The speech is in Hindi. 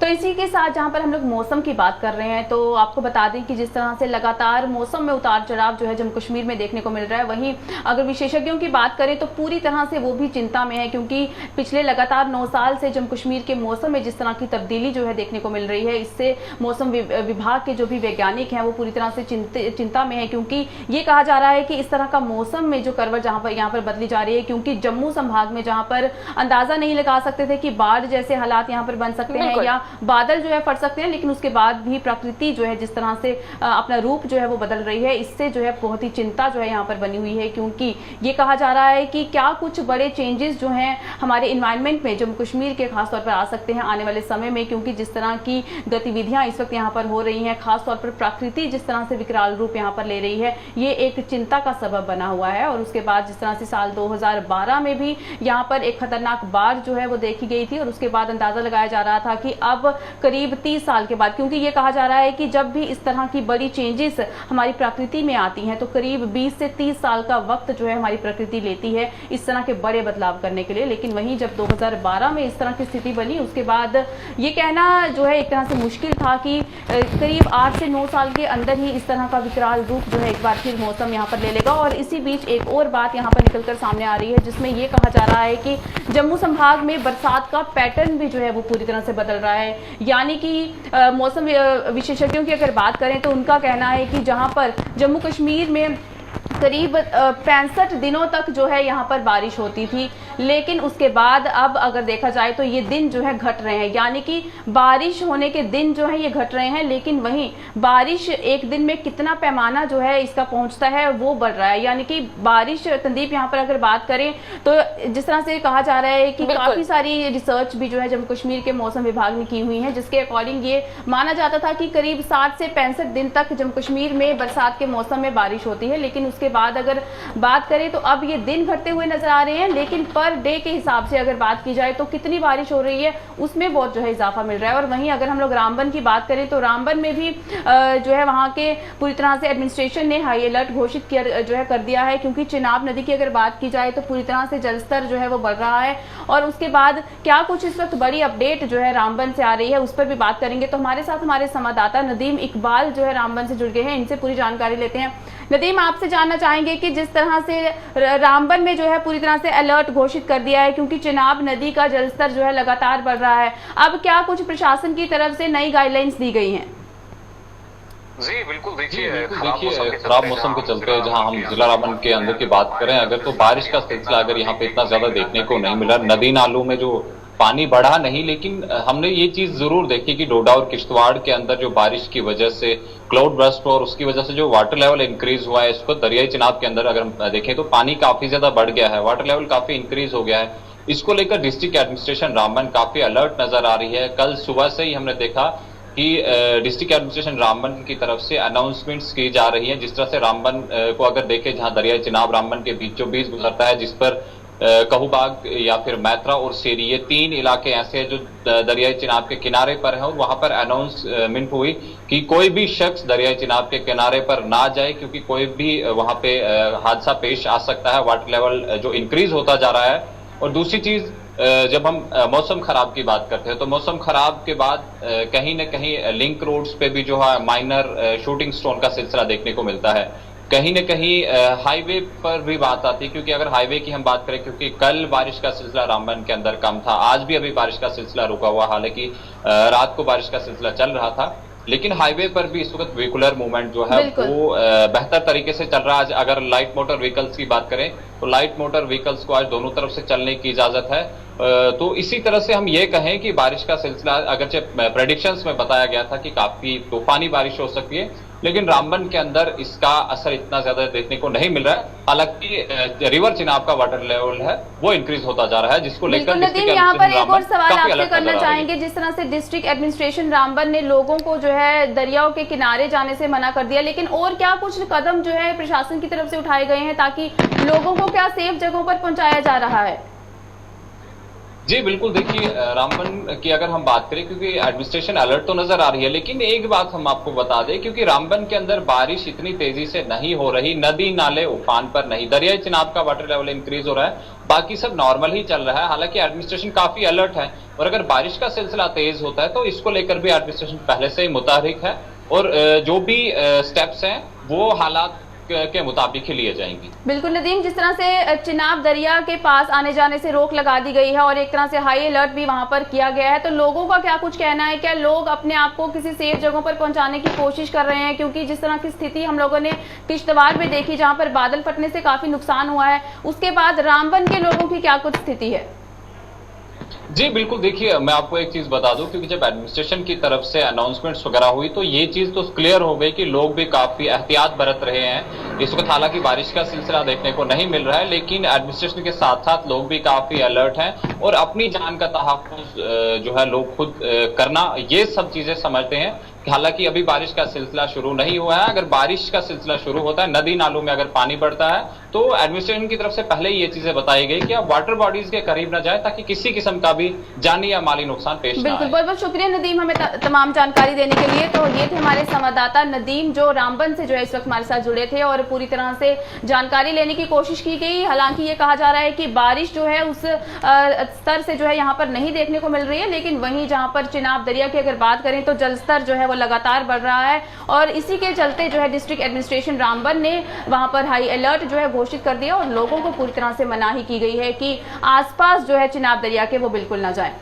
तो इसी के साथ जहां पर हम लोग मौसम की बात कर रहे हैं, तो आपको बता दें कि जिस तरह से लगातार मौसम में उतार चढ़ाव जो है जम्मू कश्मीर में देखने को मिल रहा है, वहीं अगर विशेषज्ञों की बात करें तो पूरी तरह से वो भी चिंता में है, क्योंकि पिछले लगातार 9 साल से जम्मू कश्मीर के मौसम में जिस तरह की तब्दीली जो है देखने को मिल रही है, इससे मौसम विभाग के जो भी वैज्ञानिक हैं वो पूरी तरह से चिंता में है, क्योंकि ये कहा जा रहा है कि इस तरह का मौसम में जो करवट यहाँ पर बदली जा रही है, क्योंकि जम्मू संभाग में जहां पर अंदाजा नहीं लगा सकते थे कि बाढ़ जैसे हालात यहाँ पर बन सकते हैं या बादल जो है फट सकते हैं, लेकिन उसके बाद भी प्रकृति जो है जिस तरह से अपना रूप जो है वो बदल रही है, इससे जो है बहुत ही चिंता जो है यहाँ पर बनी हुई है, क्योंकि ये कहा जा रहा है कि क्या कुछ बड़े चेंजेस जो हैं हमारे इन्वायरमेंट में जम्मू कश्मीर के खासतौर पर आ सकते हैं आने वाले समय में, क्योंकि जिस तरह की गतिविधियां इस वक्त यहाँ पर हो रही हैं, खासतौर पर प्रकृति जिस तरह से विकराल रूप यहाँ पर ले रही है, ये एक चिंता का सबब बना हुआ है। और उसके बाद जिस तरह से साल 2012 में भी यहाँ पर एक खतरनाक बाढ़ जो है वो देखी गई थी, और उसके बाद अंदाजा लगाया जा रहा था कि अब करीब 30 साल के बाद, क्योंकि ये कहा जा रहा है कि जब भी इस तरह की बड़ी चेंजेस हमारी प्रकृति में आती हैं तो करीब 20 से 30 साल का वक्त जो है हमारी प्रकृति लेती है इस तरह के बड़े बदलाव करने के लिए। लेकिन वहीं जब 2012 में इस तरह की स्थिति बनी, उसके बाद ये कहना जो है एक तरह से मुश्किल था कि करीब 8 से 9 साल के अंदर ही इस तरह का विकराल रूप जो है एक बार फिर मौसम यहाँ पर ले लेगा। और इसी बीच एक और बात यहाँ पर निकलकर सामने आ रही है, जिसमें ये कहा जा रहा है कि जम्मू संभाग में बरसात का पैटर्न भी जो है वो पूरी तरह से बदल रहा है। यानी कि मौसम विशेषज्ञों की अगर बात करें तो उनका कहना है कि जहां पर जम्मू कश्मीर में करीब 65 दिनों तक जो है यहाँ पर बारिश होती थी, लेकिन उसके बाद अब अगर देखा जाए तो ये दिन जो है घट रहे हैं, यानी कि बारिश होने के दिन जो है ये घट रहे हैं, लेकिन वहीं बारिश एक दिन में कितना पैमाना जो है इसका पहुंचता है वो बढ़ रहा है। यानी कि बारिश, तंदीप यहाँ पर अगर बात करें तो जिस तरह से कहा जा रहा है कि काफी सारी रिसर्च भी जो है जम्मू कश्मीर के मौसम विभाग ने की हुई है, जिसके अकॉर्डिंग ये माना जाता था कि करीब 60 से 65 दिन तक जम्मू कश्मीर में बरसात के मौसम में बारिश होती है, लेकिन उसके बाद अगर बात करें तो अब ये दिन घटते हुए नजर आ रहे हैं, लेकिन पर डे के हिसाब से अगर बात की जाए तो कितनी बारिश हो रही है उसमें बहुत जो है इजाफा मिल रहा है। और वहीं अगर हम लोग रामबन की बात करें तो रामबन में भी जो है वहां के पूरी तरह से एडमिनिस्ट्रेशन ने हाई अलर्ट घोषित किया जो है कर दिया है, क्योंकि चिनाब नदी की अगर बात की जाए तो पूरी तरह से जलस्तर जो है वो बढ़ रहा है। और उसके बाद क्या कुछ इस वक्त बड़ी अपडेट जो है रामबन से आ रही है उस पर भी बात करेंगे। तो हमारे साथ हमारे संवाददाता नदीम इकबाल जो है रामबन से जुड़ गए हैं, इनसे पूरी जानकारी लेते हैं। नदीम, आपसे जानना चाहेंगे कि जिस तरह से रामबन में जो है पूरी तरह से अलर्ट घोषित कर दिया है, क्योंकि चिनाब नदी का जलस्तर जो है लगातार बढ़ रहा है, अब क्या कुछ प्रशासन की तरफ से नई गाइडलाइंस दी गई हैं? जी बिल्कुल, देखिए खराब मौसम के चलते जहां हम जिला रामबन के अंदर की बात करें अगर, तो बारिश का सिलसिला अगर यहाँ पे इतना ज्यादा देखने को नहीं मिला। नदी नालों में जो पानी बढ़ा नहीं, लेकिन हमने ये चीज जरूर देखी कि डोडा और किश्तवाड़ के अंदर जो बारिश की वजह से क्लाउड बर्स्ट और उसकी वजह से जो वाटर लेवल इंक्रीज हुआ है, इसको दरियाई चिनाब के अंदर अगर हम देखें तो पानी काफी ज्यादा बढ़ गया है, वाटर लेवल काफी इंक्रीज हो गया है। इसको लेकर डिस्ट्रिक्ट एडमिनिस्ट्रेशन रामबन काफी अलर्ट नजर आ रही है। कल सुबह से ही हमने देखा कि डिस्ट्रिक्ट एडमिनिस्ट्रेशन रामबन की तरफ से अनाउंसमेंट्स की जा रही है। जिस तरह से रामबन को अगर देखें, जहां दरियाई चिनाब रामबन के बीचों बीच गुजरता है, जिस पर कहूबाग या फिर मैत्रा और सेरी, ये 3 इलाके ऐसे हैं जो दरियाई चिनाब के किनारे पर हैं, और वहां पर अनाउंसमेंट हुई कि कोई भी शख्स दरियाई चिनाब के किनारे पर ना जाए, क्योंकि कोई भी वहां पे हादसा पेश आ सकता है, वाटर लेवल जो इंक्रीज होता जा रहा है। और दूसरी चीज, जब हम मौसम खराब की बात करते हैं तो मौसम खराब के बाद कहीं न कहीं लिंक रोड्स पे भी जो है माइनर शूटिंग स्टोन का सिलसिला देखने को मिलता है। कहीं न कहीं हाईवे पर भी बात आती है, क्योंकि अगर हाईवे की हम बात करें, क्योंकि कल बारिश का सिलसिला रामबन के अंदर कम था, आज भी अभी बारिश का सिलसिला रुका हुआ, हालांकि रात को बारिश का सिलसिला चल रहा था, लेकिन हाईवे पर भी इस वक्त व्हीकुलर मूवमेंट जो है वो बेहतर तरीके से चल रहा है। आज अगर लाइट मोटर व्हीकल्स की बात करें तो लाइट मोटर व्हीकल्स को आज दोनों तरफ से चलने की इजाजत है। तो इसी तरह से हम ये कहें कि बारिश का सिलसिला, अगरचे प्रेडिक्शंस में बताया गया था कि काफी तूफानी बारिश हो सकती है, लेकिन रामबन के अंदर इसका असर इतना ज्यादा देखने को नहीं मिल रहा है। हालांकि रिवर चिनाब का वाटर लेवल है वो इंक्रीज होता जा रहा है, जिसको लेकर यहाँ पर एक और सवाल आपसे करना चाहेंगे। जिस तरह से डिस्ट्रिक्ट एडमिनिस्ट्रेशन रामबन ने लोगों को जो है दरियाओं के किनारे जाने से मना कर दिया, लेकिन और क्या कुछ कदम जो है प्रशासन की तरफ से उठाए गए हैं ताकि लोगों को क्या सेफ जगहों पर पहुंचाया जा रहा है? जी बिल्कुल, देखिए रामबन की अगर हम बात करें, क्योंकि एडमिनिस्ट्रेशन अलर्ट तो नजर आ रही है, लेकिन एक बात हम आपको बता दें, क्योंकि रामबन के अंदर बारिश इतनी तेजी से नहीं हो रही, नदी नाले उफान पर नहीं, दरियाई चिनाब का वाटर लेवल इंक्रीज हो रहा है, बाकी सब नॉर्मल ही चल रहा है। हालांकि एडमिनिस्ट्रेशन काफी अलर्ट है, और अगर बारिश का सिलसिला तेज होता है तो इसको लेकर भी एडमिनिस्ट्रेशन पहले से ही मुतहरिक है, और जो भी स्टेप्स हैं वो हालात के मुताबिक ही लिए जाएंगी। बिल्कुल नदीम, जिस तरह से चिनाब दरिया के पास आने जाने से रोक लगा दी गई है और एक तरह से हाई अलर्ट भी वहां पर किया गया है, तो लोगों का क्या कुछ कहना है? क्या लोग अपने आप को किसी सेफ जगहों पर पहुंचाने की कोशिश कर रहे हैं? क्योंकि जिस तरह की स्थिति हम लोगों ने किश्तवाड़ में देखी, जहां पर बादल फटने से काफी नुकसान हुआ है, उसके बाद रामबन के लोगों की क्या कुछ स्थिति है? जी बिल्कुल, देखिए मैं आपको एक चीज बता दूं, क्योंकि जब एडमिनिस्ट्रेशन की तरफ से अनाउंसमेंट्स वगैरह हुई तो ये चीज तो क्लियर हो गई कि लोग भी काफी एहतियात बरत रहे हैं इस वक्त। हालांकि बारिश का सिलसिला देखने को नहीं मिल रहा है, लेकिन एडमिनिस्ट्रेशन के साथ साथ लोग भी काफी अलर्ट हैं, और अपनी जान का तहफ्फुज़ जो है लोग खुद करना, ये सब चीजें समझते हैं। हालांकि अभी बारिश का सिलसिला शुरू नहीं हुआ है, अगर बारिश का सिलसिला शुरू होता है, नदी नालों में अगर पानी बढ़ता है, तो एडमिनिस्ट्रेशन की तरफ से पहले ही ये चीजें बताई गई कि आप वाटर बॉडीज के करीब न जाए, ताकि किसी किस्म का भी जानी या माली नुकसान पेश ना आए। बिल्कुल, बहुत बहुत शुक्रिया नदीम हमें तमाम जानकारी देने के लिए। तो ये थे हमारे संवाददाता नदीम, जो रामबन से जो है इस वक्त हमारे साथ जुड़े थे और पूरी तरह से जानकारी लेने की कोशिश की गई। हालांकि ये कहा जा रहा है कि बारिश जो है उस स्तर से जो है यहाँ पर नहीं देखने को मिल रही है, लेकिन वहीं जहाँ पर चिनाब दरिया की अगर बात करें तो जल स्तर जो है वो लगातार बढ़ रहा है, और इसी के चलते जो है डिस्ट्रिक्ट एडमिनिस्ट्रेशन रामबन ने वहां पर हाई अलर्ट जो है घोषित कर दिया, और लोगों को पूरी तरह से मनाही की गई है कि आसपास जो है चिनाब दरिया के वो बिल्कुल ना जाए।